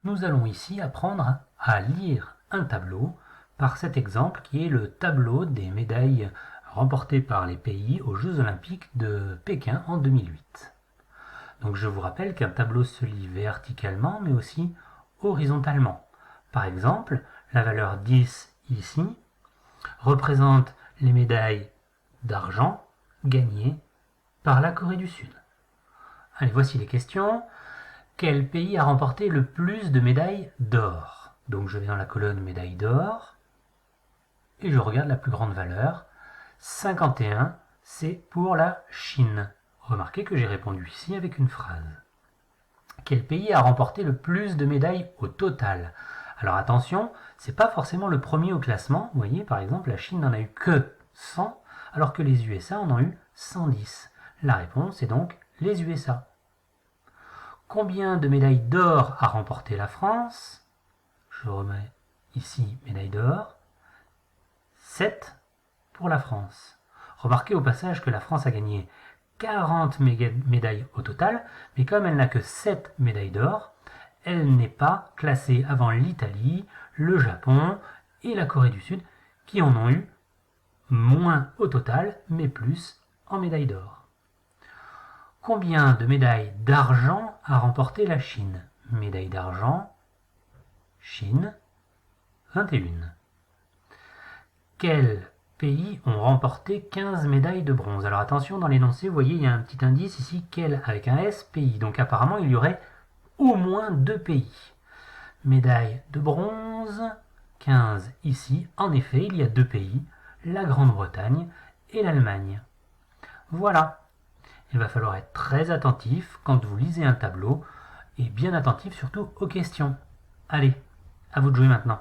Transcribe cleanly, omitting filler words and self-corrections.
Nous allons ici apprendre à lire un tableau par cet exemple qui est le tableau des médailles remportées par les pays aux Jeux Olympiques de Pékin en 2008. Donc je vous rappelle qu'un tableau se lit verticalement mais aussi horizontalement. Par exemple, la valeur 10 ici représente les médailles d'argent gagnées par la Corée du Sud. Allez, voici les questions. Quel pays a remporté le plus de médailles d'or? Donc je vais dans la colonne médailles d'or et je regarde la plus grande valeur. 51, c'est pour la Chine. Remarquez que j'ai répondu ici avec une phrase. Quel pays a remporté le plus de médailles au total? Alors attention, c'est pas forcément le premier au classement. Vous voyez, par exemple, la Chine n'en a eu que 100, alors que les USA en ont eu 110. La réponse est donc les USA. Combien de médailles d'or a remporté la France? Je remets ici médaille d'or. 7 pour la France. Remarquez au passage que la France a gagné 40 médailles au total, mais comme elle n'a que 7 médailles d'or, elle n'est pas classée avant l'Italie, le Japon et la Corée du Sud, qui en ont eu moins au total, mais plus en médailles d'or. Combien de médailles d'argent a remporté la Chine? Médaille d'argent, Chine, 21. Quels pays ont remporté 15 médailles de bronze? Alors attention, dans l'énoncé, vous voyez, il y a un petit indice ici, quel, avec un S, pays. Donc apparemment, il y aurait au moins 2 pays. Médaille de bronze, 15 ici. En effet, il y a 2 pays, la Grande-Bretagne et l'Allemagne. Voilà. Il va falloir être très attentif quand vous lisez un tableau et bien attentif surtout aux questions. Allez, à vous de jouer maintenant.